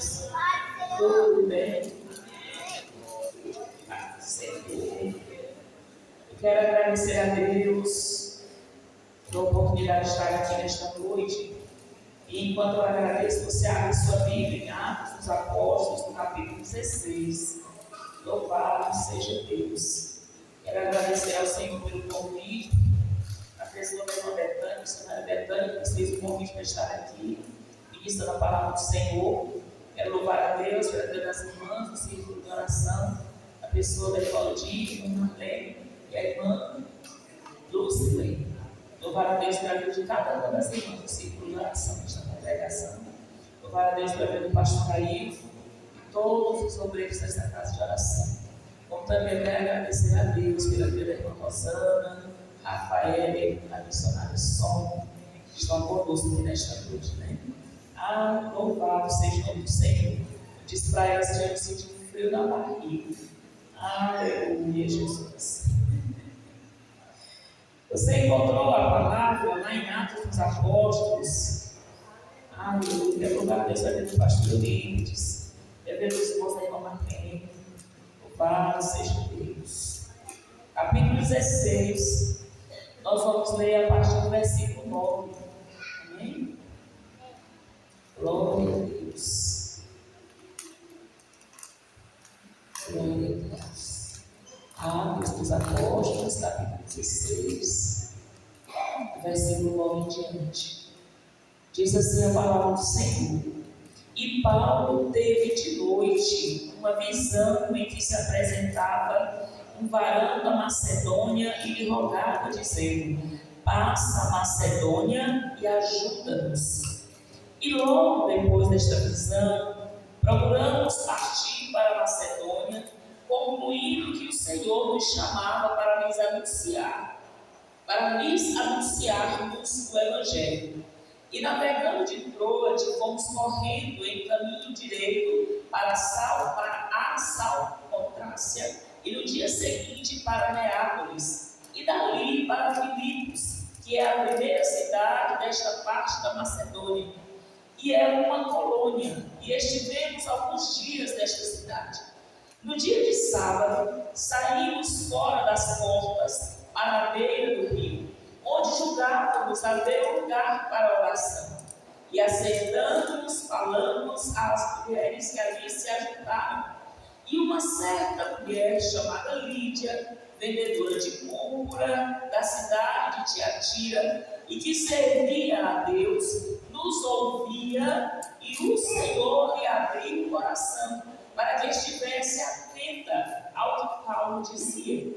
Deus? Tudo bem? Senhor. Eu quero agradecer a Deus pela oportunidade de estar aqui nesta noite. E enquanto eu agradeço, você abre sua Bíblia em Atos dos Apóstolos, no capítulo 16. Louvado seja Deus. Quero agradecer ao Senhor pelo convite, a pessoa da irmã Betânia, a missionária Betânia, que fez o convite para estar aqui, ministrando a palavra do Senhor. Quero louvar a Deus pela vida das irmãs, do círculo de oração, a pessoa da escola de irmã Marlene e a irmã Lucilene. Louvar a Deus pela vida de cada uma das irmãs do círculo de oração desta congregação. Louvar a Deus pela vida do pastor Caio e todos os obreiros desta casa de oração. Como também quero agradecer a Deus pela vida da irmã Rosana, Rafael, a missionária Som, que estão conosco aqui nesta noite, né? Louvado seja o nome do Senhor. Eu disse para elas que eu senti um frio na barriga. Aleluia, Jesus. Você encontrou a palavra lá em Atos dos Apóstolos. Aleluia. Louvado a Deus, a vida do pastor Eurípides, a vida dos irmãos da irmã Marlene. Louvado seja Deus. Capítulo 16. Nós vamos ler a partir do versículo 9. Amém? Glória a Deus. Glória a Deus. Atos dos Apóstolos, capítulo 16, versículo 9 em diante. Diz assim a palavra do Senhor. E Paulo teve de noite uma visão em que se apresentava um varão da Macedônia e lhe rogava, dizendo: passa a Macedônia e ajuda-nos. E logo depois desta visão, procuramos partir para a Macedônia, concluindo que o Senhor nos chamava para lhes anunciarmos o Evangelho. E navegando de Troade, fomos correndo em caminho direito para a Salmotrácia, e no dia seguinte para Neápolis, e dali para Filipos, que é a primeira cidade desta parte da Macedônia, e é uma colônia, e estivemos alguns dias nesta cidade. No dia de sábado, saímos fora das portas para a beira do rio, onde julgávamos haver lugar para oração. E assentando-nos, falamos às mulheres que ali se ajuntaram. E uma certa mulher chamada Lídia, vendedora de púrpura da cidade de Tiatira, e que servia a Deus, nos ouvia, e o Senhor lhe abriu o coração para que estivesse atenta ao que Paulo dizia.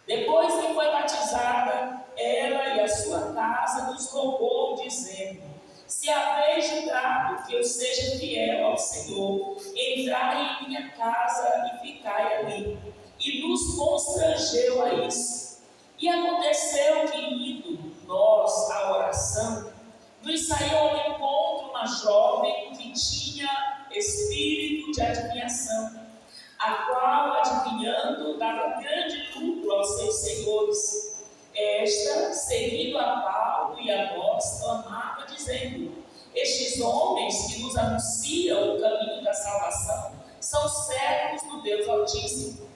Depois que foi batizada, ela e a sua casa nos rogou, dizendo: se haveis julgado que eu seja fiel ao Senhor, entrai em minha casa e ficai ali. E nos constrangeu a isso. E aconteceu que, indo nós à oração, nos saiu ao encontro uma jovem que tinha espírito de adivinhação, a qual, adivinhando, dava grande lucro aos seus senhores. Esta, seguindo a Paulo e a nós, clamava, dizendo: estes homens que nos anunciam o caminho da salvação são servos do Deus Altíssimo.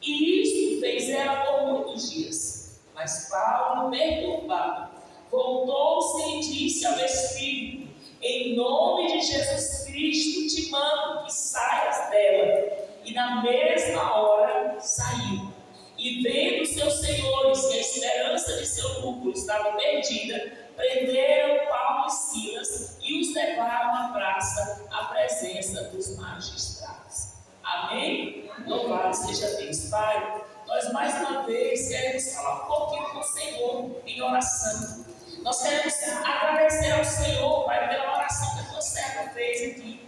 E isto fez ela por muitos dias. Mas Paulo, perturbado, voltou-se e disse ao Espírito: em nome de Jesus Cristo te mando que saias dela. E na mesma hora saiu. E vendo seus senhores que a esperança de seu lucro estava perdida, prenderam Paulo e Silas e os levaram à praça, à presença dos magistrados. Amém? Louvado seja Deus. Pai, nós mais uma vez queremos falar um pouquinho com o Senhor em oração. Nós queremos agradecer ao Senhor, Pai, pela oração que a tua serva fez aqui.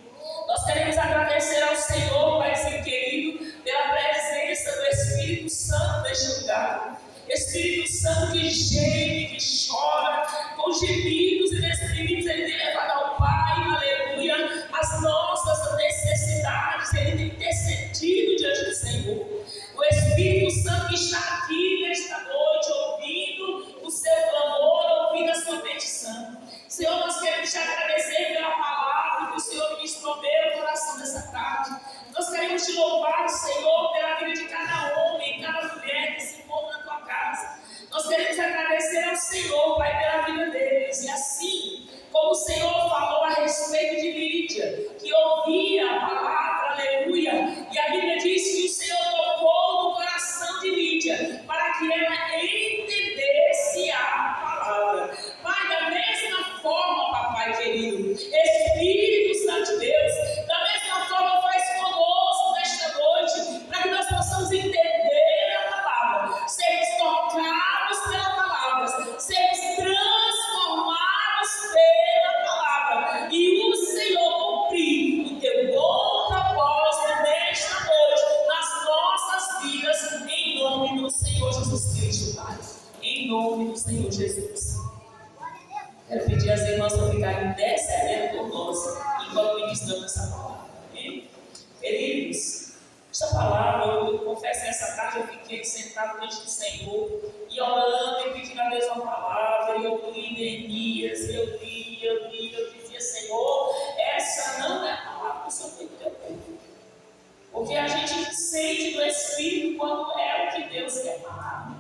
Nós queremos agradecer ao Senhor, Paizinho querido, pela presença do Espírito Santo neste lugar. Espírito Santo que geme, que chora, com gemidos e desprimidos, Ele tem levado ao Pai, aleluia, as nossas necessidades, Ele tem intercedido diante do Senhor. O Espírito Santo que está aqui nesta noite, ouvindo o seu clamor, ouvindo a sua petição. Senhor, nós queremos te agradecer pela palavra que o Senhor ministro no meu coração nessa tarde. Nós queremos te louvar, Senhor, pela vida de cada homem, cada mulher que se encontra na tua casa. Nós queremos agradecer ao Senhor, Pai, pela vida deles. E assim, como o Senhor falou a respeito de Lídia, que ouvia a palavra, aleluia, e a Bíblia diz que o Senhor tocou no coração de Lídia, para que ela entendesse a palavra. Pai, da mesma forma, papai querido, Espírito Santo de Deus, da mesma forma faz conosco nesta noite, para que nós possamos entender a palavra, sermos tocados pela palavra, sermos transformados pela palavra, e o Senhor cumprir o teu bom propósito nesta noite, nas nossas vidas, em nome do Senhor Jesus Cristo, Pai. Em nome do Senhor Jesus. Quero pedir às irmãs para ficarem intercedendo por nós, enquanto ministramos essa palavra. Amém? Queridos, esta palavra, eu confesso, nessa tarde eu fiquei sentado diante do Senhor e orando e pedindo a Deus uma palavra. E eu li Neemias, eu dizia, Senhor, essa não é a palavra que o Senhor tem que ter feito. Porque a gente sente no Espírito quando é o que Deus quer falar.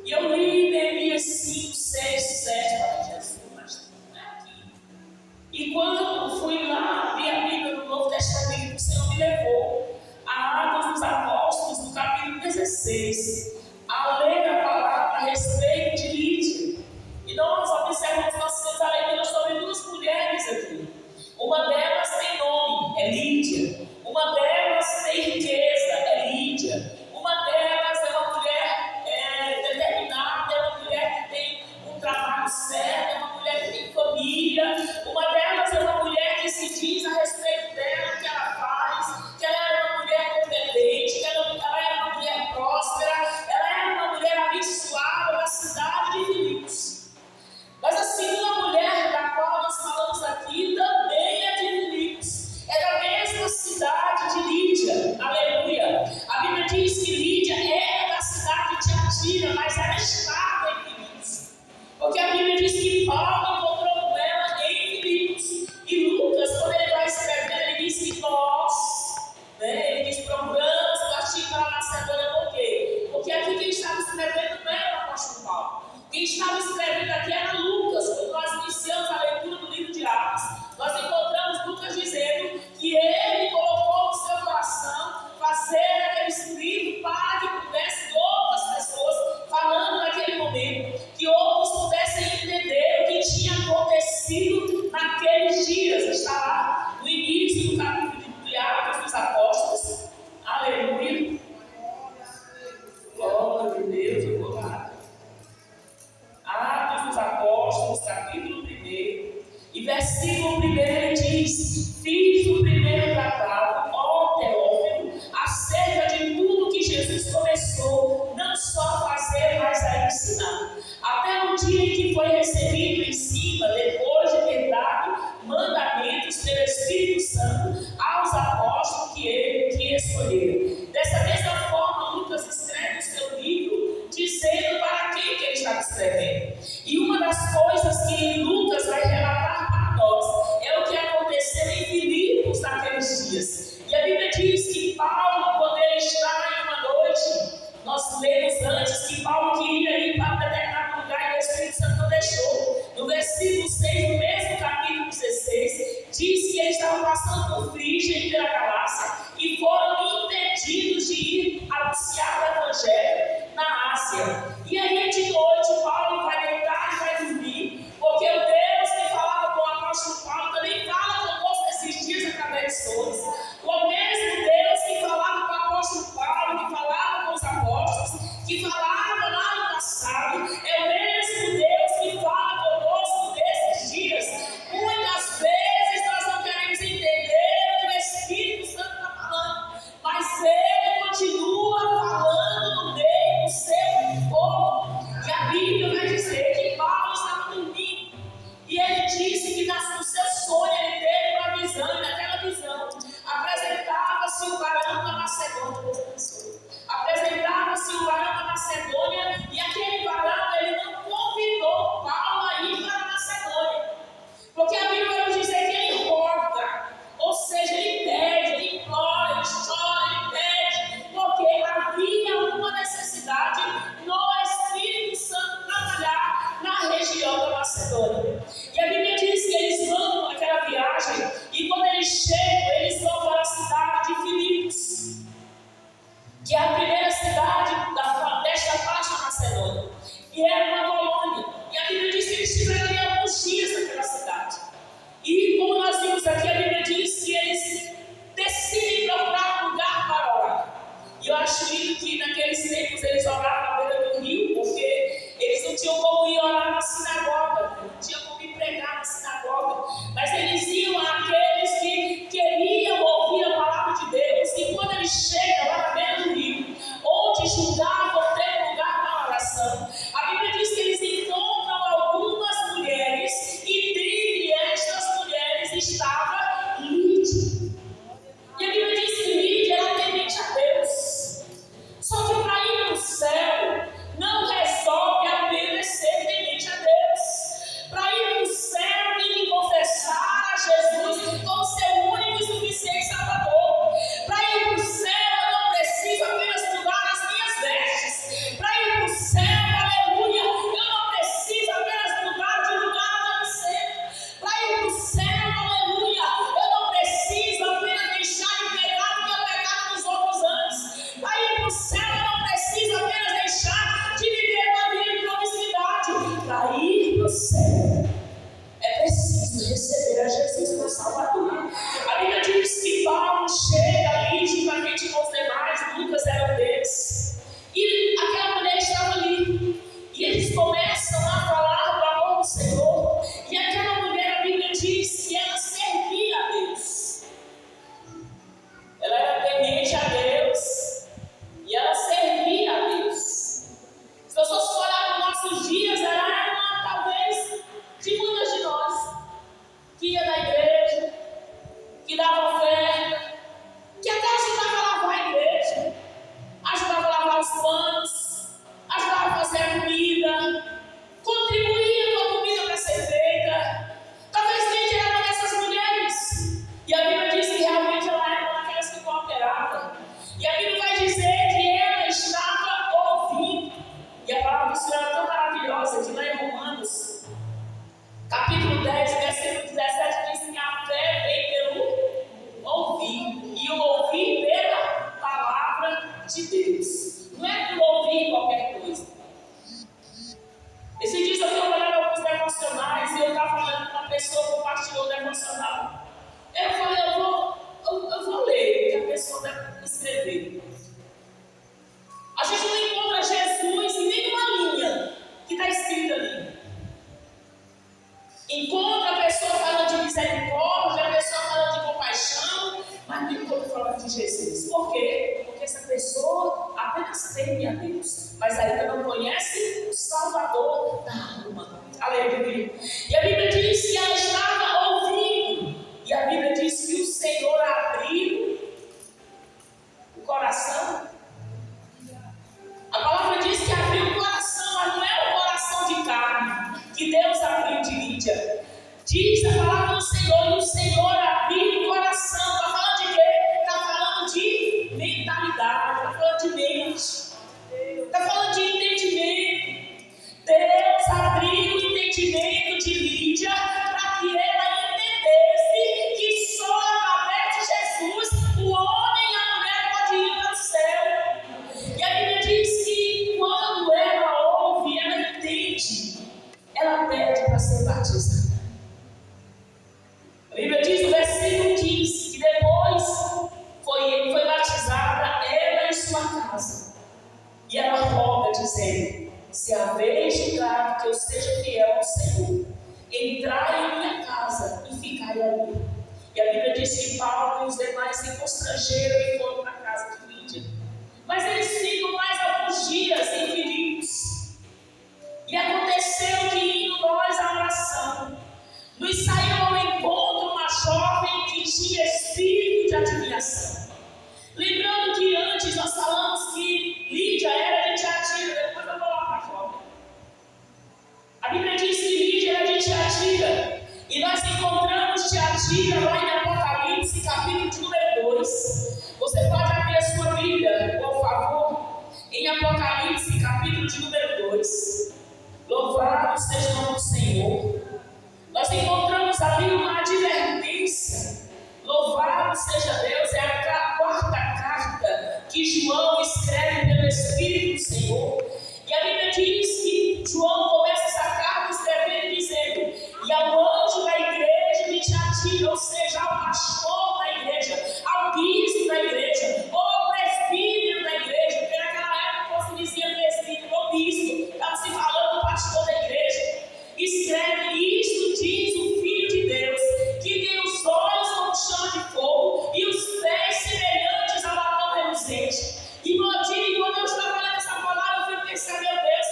E eu li Neemias 5, 6, 7, para Jesus, mas não é aqui. E quando eu fui lá abrir a Bíblia no Novo Testamento, o Senhor me levou a Atos dos Apóstolos, no capítulo 16, a ler a palavra a respeito de Lídia. E nós observamos, nós temos a leitura sobre duas mulheres aqui. Uma delas tem nome, é Lídia. Uma delas tem riqueza, é Lídia. Uma delas é uma mulher determinada, é uma mulher que tem um trabalho certo, é uma mulher que tem família. Uma delas é uma mulher que se diz a respeito dela, que ela faz, que ela é uma mulher competente, que ela é uma mulher próspera, ela é uma mulher abençoada da cidade de Filipos. Mas a segunda mulher da qual nós falamos aqui também é de Filipos, é da mesma cidade de Lídia, aleluia. A Bíblia diz que Lídia é da cidade de Tiatira, mas ela estava em Filipos, porque a Bíblia diz que Paulo encontrou com ela em Filipos. E Lucas, quando ele vai escrevendo, ele diz que nós, ele diz, procuramos partir para a Macedônia. Por quê? Porque aqui quem estava escrevendo não era o apóstolo Paulo. Quem estava escrevendo aqui era Lucas. Quando nós iniciamos a leitura do livro de Atos, nós encontramos Lucas dizendo que ele colocou no seu coração fazer aquele escrito para que pudesse outras pessoas, falando naquele momento, que outros pudessem entender o que tinha acontecido naqueles dias. Está lá no início do capítulo de Atos dos Apóstolos. Aleluia. Glória a Deus, eu vou lá. Atos dos Apóstolos, capítulo 1, e versículo 1, ele diz: fiz o primeiro tratado, ó Teófilo, acerca de tudo que Jesus começou, não só a fazer, mas a ensinar, até o dia em que foi recebido em cima, depois de ter dado mandamentos pelo Espírito Santo aos apóstolos que ele escolheu. Dessa mesma forma, Lucas escreve o seu livro, dizendo para quem que ele estava escrevendo. E uma das coisas que Lucas vai relatar para nós é o que aconteceu em Filipos naqueles dias. E a Bíblia diz que Paulo, quando ele está em uma noite, nós lemos antes que Paulo queria ir para um determinado lugar e o Espírito Santo não deixou. No versículo 6, no mesmo capítulo 16, diz que ele estava passando por Frígia e pela Galácia e foram impedidos de ir anunciar o Evangelho na Ásia. E aí de noite Paulo vai deitar e vai dormir, porque o Deus que falava com o apóstolo Paulo também fala conosco nesses dias através de sonhos. O mesmo Deus que falava com o apóstolo Paulo, que falava com os apóstolos, que falava lá no passado, é o mesmo Deus que fala conosco nesses dias. Muitas vezes nós não queremos entender o que o Espírito Santo está falando, mas ele continua falando no meio do seu povo. viagem. E quando eles chegam, eles vão para a cidade de Filipos, que é a primeira cidade desta parte da Macedônia, que era uma colônia. E a Bíblia diz que eles estiveram ali alguns dias naquela cidade. E como nós vimos aqui, a Bíblia diz que eles decidem procurar um lugar para orar. E eu acho lindo que naqueles tempos eles oravam à beira do rio, porque eles não tinham como ir orar na sinagoga, não tinham como ir pregar na sinagoga, mas eles iam àqueles que queriam ouvir a palavra de Deus. E quando eles chegam lá na beira do rio, onde julgavam ter um lugar para oração, a Bíblia diz que eles encontram algumas mulheres, e dentre estas mulheres estava Lídia. E a Bíblia diz que Lídia era temente a Deus. Só que para ir para o céu, não resolve apenas ser temente a Deus. Para ir para o céu, tem que confessar a Jesus como seu único e suficiente Salvador. Para ir para o céu, eu não preciso apenas mudar as minhas vestes. Para ir para o céu, aleluia, eu não preciso apenas mudar de lugar onde eu me sento. Para ir para o céu, aleluia, eu não preciso apenas deixar de pegar o que eu pegava nos outros anos. Para ir para o céu, eu não preciso apenas deixar de viver uma vida de promiscuidade. Para ir para o céu, é preciso receber a Jesus como Salvador. A Bíblia diz que Paulo chega ali, juntamente com os demais, Lucas era um deles. E aquela mulher estava ali. E eles começam a falar do amor do Senhor. E aquela mulher, a Bíblia diz que ela servia a Deus. Ela era temente a Deus. E ela servia a Deus. Se nós fosse olhar para os nossos dias, ela era uma, talvez, de muitas de nós, que ia na igreja, que dava oferta, que até ajudava a lavar a igreja, ajudava a lavar os panos, ajudava a fazer a comida, contribuía com a comida para ser feita. Talvez Lídia era uma dessas mulheres. E a Bíblia diz que realmente ela era uma daquelas que cooperava. E a Bíblia vai dizer que ela estava ouvindo. E a palavra do Senhor é tão maravilhosa que lá em Romanos, capítulo 10, versículo 17, diz que a fé vem pelo ouvir. E o ouvir pela palavra de Deus. Não é por ouvir qualquer coisa. Esses dias eu estou olhando alguns devocionais e eu estava falando com uma pessoa que compartilhou o devocional. Eu falei, eu vou ler o que a pessoa escreveu. A gente não encontra Jesus em nenhuma linha que está escrita ali. Encontra a pessoa falando de misericórdia, a pessoa falando de compaixão, mas não encontra falando de Jesus. Por quê? Porque essa pessoa apenas teme a Deus, mas ainda não conhece o Salvador da alma. Aleluia. E a Bíblia diz que ela estava ouvindo. E a Bíblia diz que o Senhor abriu o coração. A palavra diz que abriu o coração, mas não é o coração de carne que Deus abriu de Lídia. Diz a palavra do Senhor, e o Senhor abriu o coração. Está falando de quê? Está falando de mentalidade, está falando de mente, está falando de entendimento. Deus abriu o entendimento de Lídia para que ela entendesse que só através de Jesus o homem e a mulher podem ir para o céu. E a Bíblia diz que quando ela ouve, ela entende, ela pede para ser batizada. A Bíblia diz no versículo 15 que depois foi batizada ela em sua casa. E ela roga dizendo: se haveis julgado que eu seja fiel ao Senhor, entrai em minha casa e ficai ali. E a Bíblia diz que Paulo e os demais se constrangeram e foram para a casa de Lídia. Mas eles ficam mais alguns dias em Filipos. E aconteceu que, indo nós à oração, nos saiu ao encontro uma jovem que tinha espírito de adivinhação. Lembrando que antes nós falamos que Lídia era de Tiatira, depois eu vou lá para a jovem. A Bíblia diz que Lídia era de Tiatira. E nós encontramos Tiatira lá em Apocalipse, capítulo de número 2. Você pode abrir a sua Bíblia, por favor, em Apocalipse, capítulo de número 2. Louvado seja o nome do Senhor. Nós encontramos ali uma advertência ao pastor da igreja, ao bispo da igreja, ou ao presbítero da igreja, porque naquela época não se dizia presbítero ou bispo, estava se falando do pastor da igreja. Escreve: isto diz o Filho de Deus, que tem os olhos como chama de fogo e os pés semelhantes ao latão reluzente. E quando eu estava lendo essa palavra, eu fui pensar: meu Deus,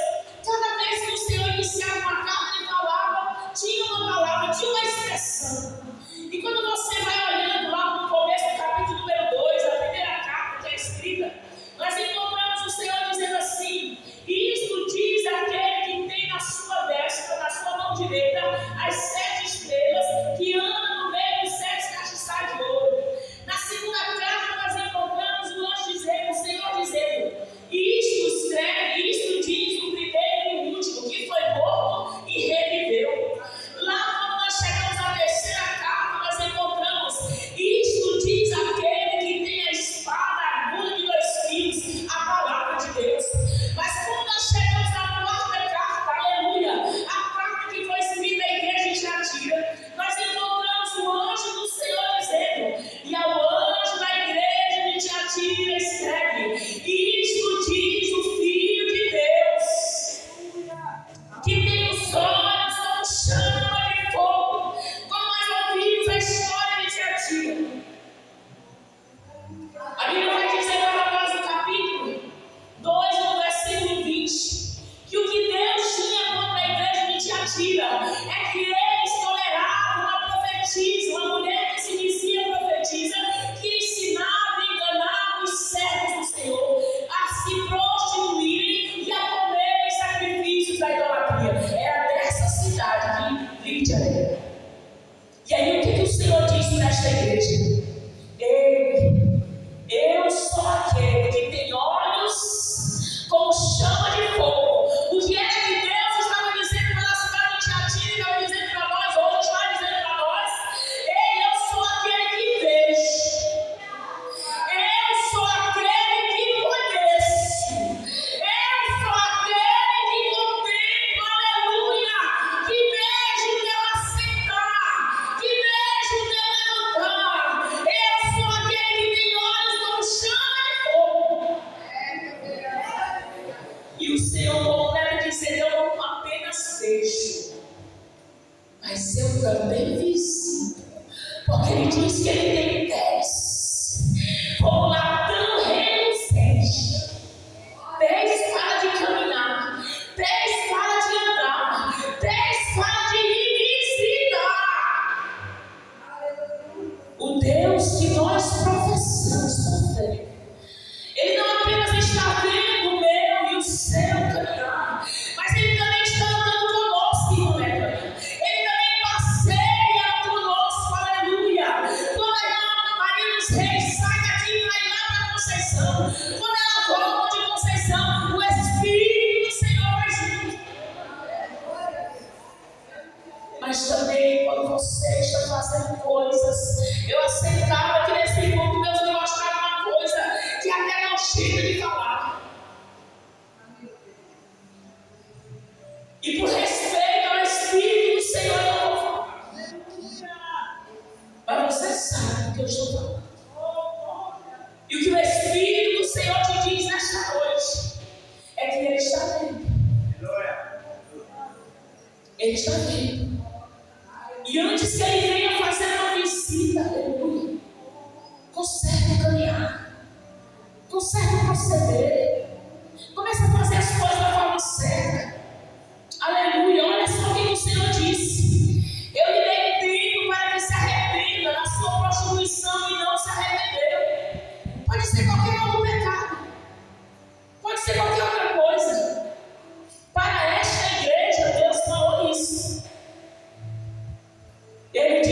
cada vez que o Senhor iniciava uma carta, ele falava, tinha uma palavra, tinha uma expressão. E quando você vai olhando lá no começo do capítulo número 2, a primeira carta que é escrita, nós encontramos o Senhor dizendo assim: isto diz aquele que tem na sua destra, na sua mão direita, as 7 estrelas, que anda no meio dos 7 castiçais de ouro. Na segunda carta nós encontramos o Senhor dizendo: isto escreve, isto diz o primeiro e o último, que foi morto e reviveu. Lá quando nós chegamos à terceira carta, nós encontramos: isto diz aquele que tem a espada aguda de 2 fios, a palavra de Deus. Mas quando nós chegamos à quarta carta, aleluia, a carta que foi escrita à igreja de Tiatira, nós encontramos o anjo do Senhor dizendo: e ao anjo da igreja de Tiatira escreve: isto diz o Filho de Deus, que tem os olhos como chama de fogo. Quando nós ouvimos a história de Tiatira, a Bíblia vai dizer para nós no capítulo 2, no versículo 20, que o que Deus tinha contra a igreja de Tiatira é que eles toleravam uma profetisa, uma mulher que se dizia profetisa, que ensinava e enganava os servos do Senhor a se prostituírem e a comerem sacrifícios da idolatria. Era dessa cidade de Lídia. E aí o que o Senhor disse para esta igreja? Eu sou aquele que tem olhos como chama de fogo. O que era que Deus estava dizendo para a cidade de Tiatira, estava dizendo para nós, hoje está dizendo para nós: eu sou aquele que vejo, eu sou aquele que conheço, eu sou aquele que contempla, aleluia, que vejo o teu assentar, que vejo o teu levantar. Eu sou aquele que tem olhos como chama de fogo. E o Senhor completa dizendo: eu não apenas vejo, mas eu também visito. Porque ele diz que ele tem 10, como latão reluzente. 10 fala de caminhar, 10 fala de andar, 10 fala de visitar. O Deus que nós professamos por fé, ele não apenas está vendo o meu e o seu caminhar, mas ele também está andando conosco em caminhar. Ele também passeia conosco, aleluia. Quando a irmã Maria dos Reis sai daqui para ir lá para Conceição, quando ela volta de Conceição, o Espírito do Senhor vai junto. Mas também quando você está fazendo coisas, eu aceitava que nesse mundo Deus me mostrava uma coisa que até não chega de falar. E por respeito ao Espírito do Senhor, eu não vou falar. Mas você sabe o que eu estou falando. E o que o Espírito do Senhor te diz nesta noite é que Ele está vendo. Ele está vendo. E antes que Ele venha fazer uma visita, aleluia, conserte o caminhar, conserte o proceder, comece a fazer as coisas da forma certa. Aleluia. Olha só o que o Senhor disse: eu lhe dei tempo para que se arrependa da sua prostituição e não se arrependeu. Pode ser qualquer outro pecado, pode ser qualquer outra coisa. Para esta igreja, Deus falou isso. Ele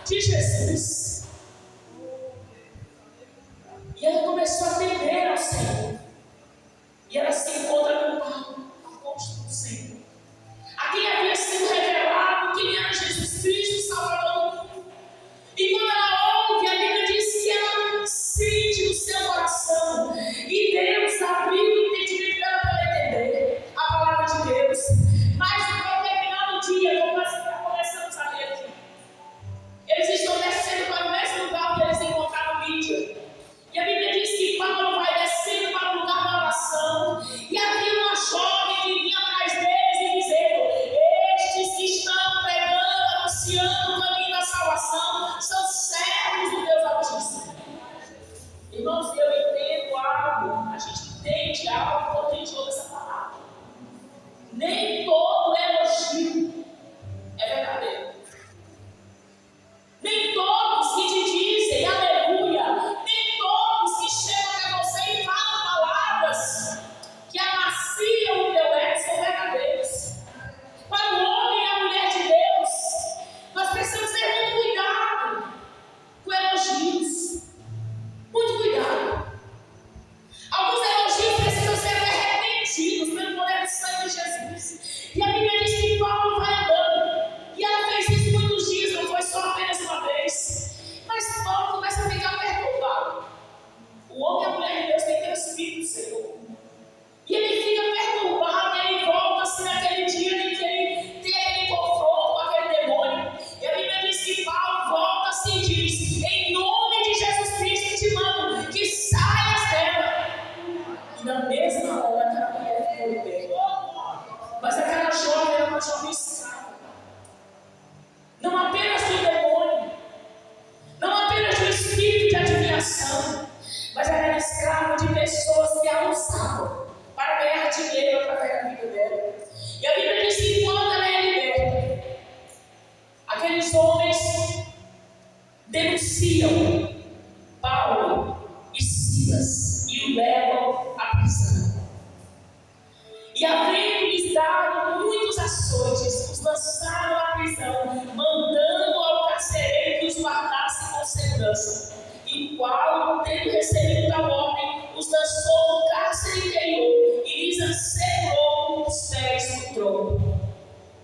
de Jesus. E ela começou a temer ao Senhor. E ela se encontra com Paulo, apóstolo do Senhor, a quem havia sido revelado quem era Jesus Cristo, Salvador do mundo. E quando ela ouve, a Bíblia diz que ela sente no seu coração. E Deus abriu o entendimento dela para entender a palavra de Deus. Mas no determinado dia, como nós começamos a ler aqui, eles estão descendo para o mesmo lugar que eles encontraram Lídia. E a Bíblia diz que Paulo vai descendo para o lugar da oração. E havia uma jovem que vinha atrás deles e dizendo: estes que estão pregando, anunciando o caminho da salvação, são servos do Deus Altíssimo. Irmãos, eu entendo algo, a gente entende algo quando a gente ouve essa palavra. Nem todo elogio é verdadeiro. Nem todos que te dizem aleluia, nem todos que chegam até você e falam palavras que amaciam o teu ego são verdadeiros. Para o homem e a mulher de Deus, nós precisamos ter muito cuidado com elogios. Muito cuidado. Alguns elogios precisam ser arrependidos pelo poder do sangue de Jesus. E a Bíblia diz que Paulo vai andando. E ela fez isso muitos dias, não foi só apenas uma vez. Mas Paulo começa a ficar perturbado. O homem e a mulher de Deus têm que ter o Espírito do Senhor. E ele fica perturbado, e ele volta-se naquele dia em que ele tem aquele confronto com aquele demônio. E a Bíblia diz que Paulo volta-se e diz: em nome de Jesus Cristo te mando que saias dela. E na mesma hora aquela mulher ficou liberta. Mas aquela jovem era uma jovem escrava. Não apenas do demônio, não apenas do espírito de adivinhação, mas era escrava de pessoas que a usavam para ganhar dinheiro através da vida dela. E a Bíblia diz que quando ela é liberta, aqueles homens denunciam Paulo e Silas e o levam à prisão. E havendo-lhes dado muitos açoites, os lançaram à prisão, mandando ao carcereiro que os guardasse com segurança. E o qual, tendo recebido tal ordem, os lançou no cárcere interior e lhes assegurou os pés no tronco.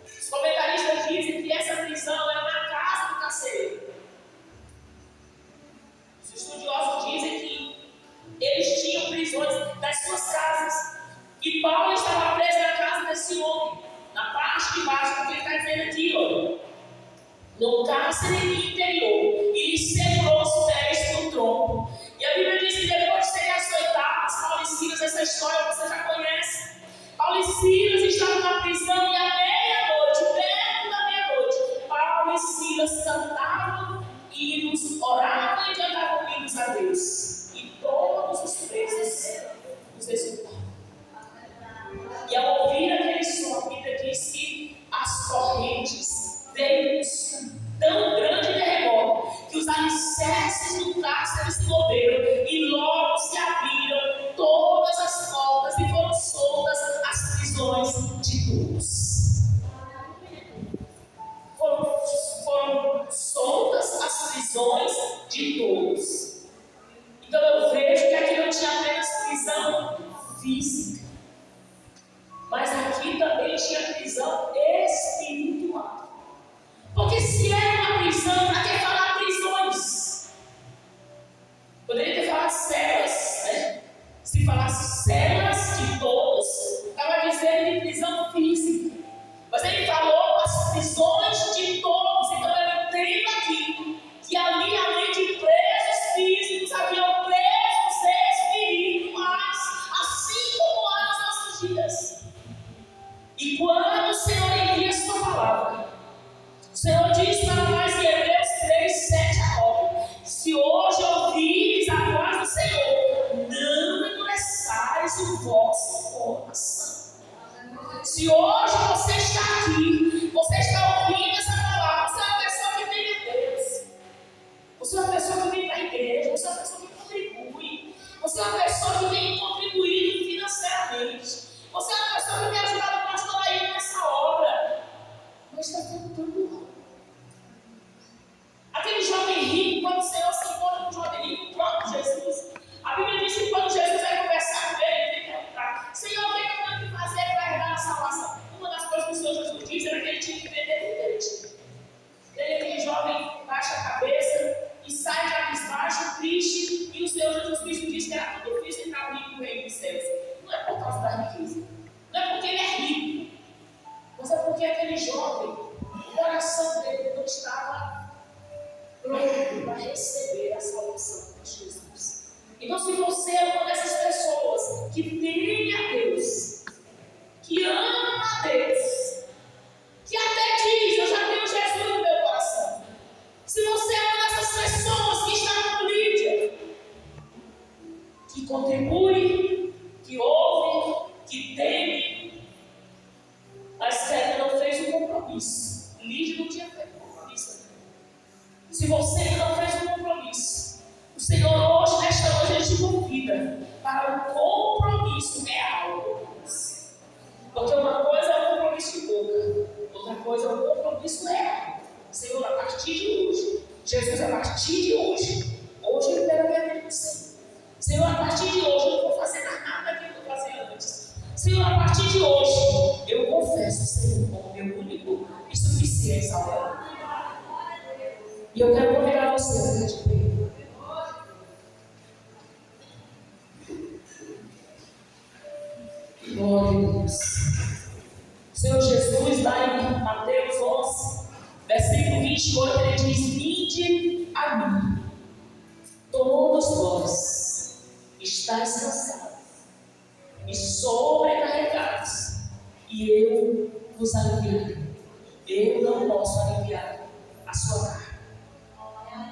Os comentaristas dizem que essa prisão era na casa do carcereiro. Os estudiosos dizem que eles tinham prisões das suas casas. E Paulo estava preso na casa desse homem, na parte de baixo, porque ele está dizendo aqui, olha, no cárcere interior, e lhe segurou os pés no tronco. E a Bíblia diz que depois de serem açoitados, Paulo e Silas, essa história você já conhece. Paulo e Silas estavam na prisão e à meia-noite, perto da meia-noite, Paulo e Silas cantavam hinos, oravam e cantavam hinos a Deus. E todos os presos os escutavam. E ao ouvir aquele som, a Bíblia diz que as correntes veio tão grande terremoto que os alicerces do cárcere se moveram e logo se abriram todas as portas e foram soltas as prisões de todos. Foram soltas as prisões de todos. Então eu vejo que aqui não tinha apenas prisão física, mas aqui também tinha prisão espiritual. jovem baixa a cabeça e sai de abisbaixo, triste, e o Senhor Jesus Cristo diz que era tudo difícil entrar no reino do reino dos céus. Não é por causa da riqueza, não é porque ele é rico, mas é porque aquele jovem, o coração dele não estava pronto para receber a salvação de Jesus. Então, se você é uma dessas pessoas que teme a Deus, que ama a Deus, que até diz, eu já tenho Jesus no meu coração. Se você é uma dessas pessoas que está como Lídia, que contribui, que ouve, que teme, mas que ainda não fez um compromisso. Lídia não tinha feito um compromisso. Se você ainda não fez um compromisso, o Senhor hoje, nesta noite, Ele te convida para um compromisso real. Porque uma coisa é um compromisso de boca, outra coisa é um compromisso real. Senhor, a partir de hoje, Jesus, a partir de hoje eu quero a minha vida com você. Senhor, a partir de hoje eu não vou fazer mais nada que eu fazia antes. Senhor, a partir de hoje eu confesso, Senhor, como meu único e suficiente Salvador. E eu quero convidar você a ficar de pé. Glória a Deus. Senhor Jesus, lá em Mateus 11, versículo 28, ele diz: vinde a mim, todos vós estáis cansados e sobrecarregados, e eu vos aliviarei. Eu não posso aliviar a sua carne.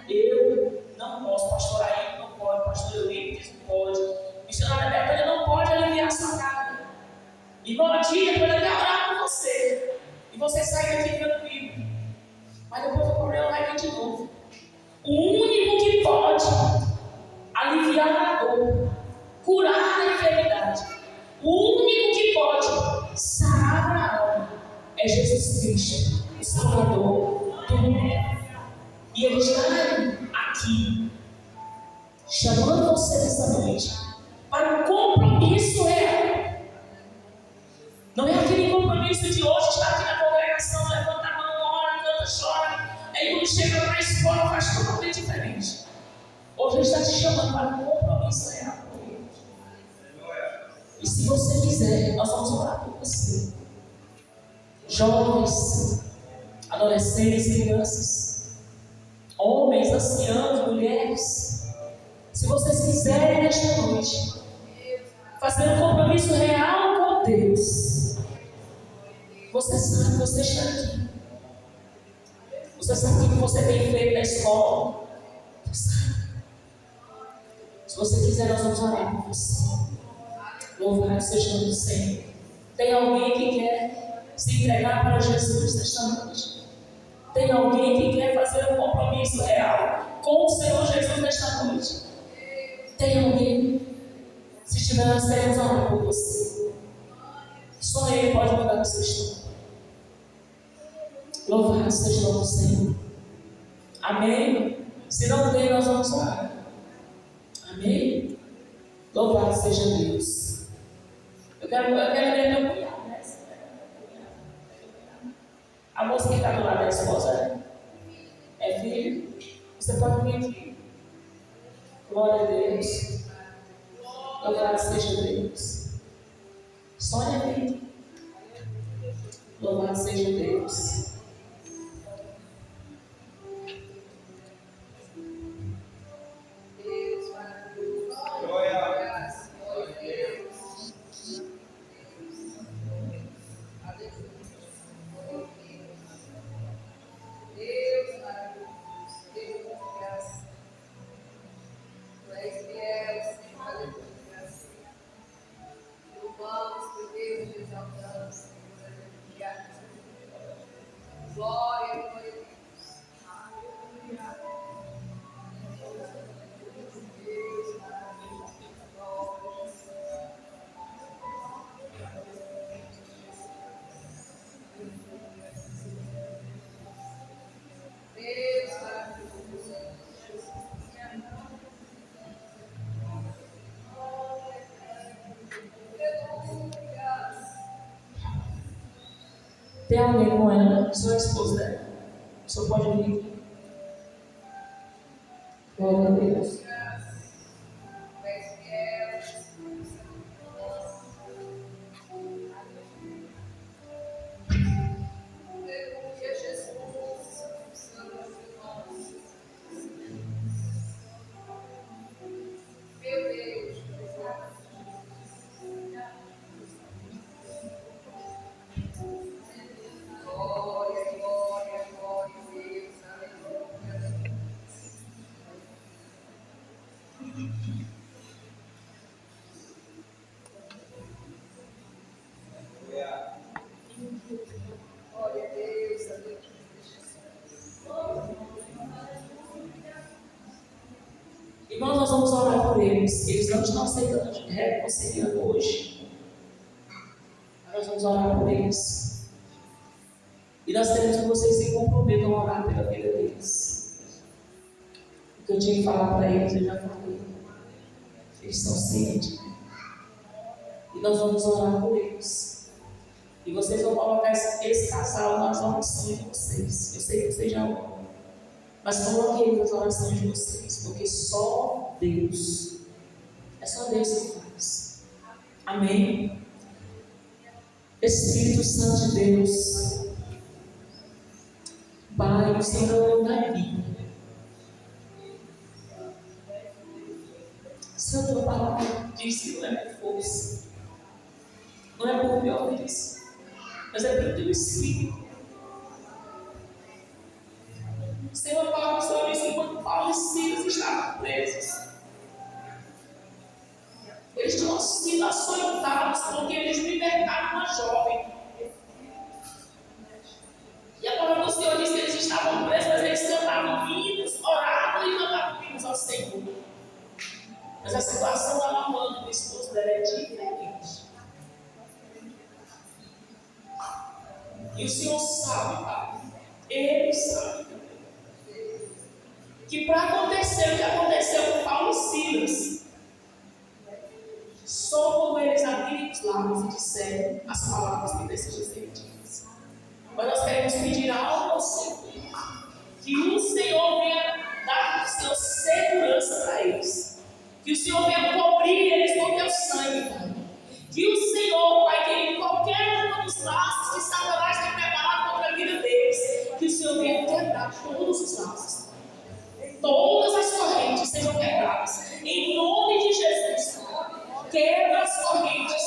Eu não posso, pastor aí não pode, pastor Eurico não pode, missionária Betânia não pode aliviar a sua carne. Igual a dia, depois até orar por você, e você sai daqui tranquilo, mas depois o problema vai vir de novo. O único que pode aliviar a dor, curar a enfermidade, o único que pode sarar a alma é Jesus Cristo, o Salvador do mundo. E Ele está aqui, chamando você nessa noite para um compromisso real. Não é aquele compromisso de hoje, estar aqui na congregação, levanta a mão, ora, canta, chora. Aí quando chega na escola faz totalmente diferente. Hoje Ele está te chamando para um compromisso real. E se você quiser, nós vamos orar por você. Jovens, adolescentes, crianças, homens, anciãos, mulheres. Se vocês quiserem nesta noite fazer um compromisso real com Deus, você sabe que você está aqui. Você sabe o que você tem feito na escola. Você sabe. Se você quiser, nós vamos orar por você. Louvado seja o nome do Senhor. Tem alguém que quer se entregar para Jesus nesta noite? Tem alguém que quer fazer um compromisso real com o Senhor Jesus nesta noite? Tem alguém? Se tiver, nós queremos orar por você. Só Ele pode mudar a sua história. Louvado seja o nome do Senhor. Amém? Se não tem, nós vamos orar. Amém? Louvado seja Deus. Eu quero ver meu cunhado, né? A moça que está do lado da esposa, né? É filho? Você pode vir aqui. Glória a Deus. Louvado seja Deus. Sônia, vem. Louvado seja Deus. Tem alguém com ela? Sua esposa dela. O senhor pode vir aqui. Glória a Deus. Irmãos, nós vamos orar por eles. Eles não estão aceitando reconciliando hoje. Nós vamos orar por eles. E nós queremos que vocês se comprometam a orar pela vida deles. O que eu tinha que falar para eles, eu já falei. Eles estão cientes. E nós vamos orar por eles. E vocês vão colocar esse casal nas orações de vocês. Eu sei que vocês já oram. Mas coloquem eles nas orações de vocês. Porque só Deus. É só Deus que faz. Amém? Espírito Santo de Deus. Pai, o Senhor é o caminho. Senhor, tua palavra diz que não é por força, não é por violência, mas é pelo teu Espírito. Senhor, a palavra do Senhor diz que quando Paulo e Silas estavam presos, eles tinham sido açoitados porque eles libertaram uma jovem. E a palavra do Senhor diz que eles estavam presos, mas eles cantavam hinos, oravam e cantavam hinos ao Senhor. Mas a situação da mamãe do esposo dela é diferente. E o Senhor sabe, Pai, Ele sabe que para acontecer o que aconteceu com Paulo e Silas, só quando eles abrirem os lábios e disserem as palavras que precisam ser ditas. Mas nós queremos pedir algo ao Senhor, que o Senhor venha dar o Senhor segurança para eles, que o Senhor venha cobrir eles com o teu sangue, Pai. Que o Senhor, Pai querido, qualquer um dos laços que Satanás tem preparado contra a vida deles, que o Senhor venha quebrar todos os laços, todas as correntes sejam quebradas, em nome de Jesus. Quebra as correntes,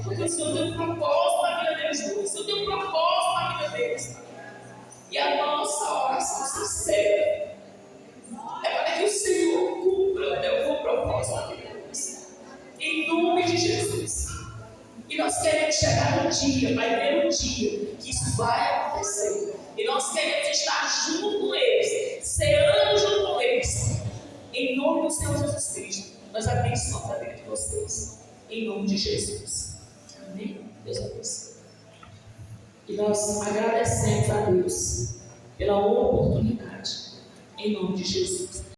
porque o Senhor tem um propósito na vida deles dois, o Senhor tem um propósito na vida deles. E a nossa oração sincera é para que o Senhor cumpra o teu propósito na vida deles, em nome de Jesus. E nós queremos chegar no dia, vai ter um dia que isso vai acontecer. E nós queremos estar junto com eles, ceando junto com eles. Em nome do Senhor Jesus Cristo, nós abençoamos a vida de vocês. Em nome de Jesus. Amém? Deus abençoe. E nós agradecemos a Deus pela oportunidade. Em nome de Jesus.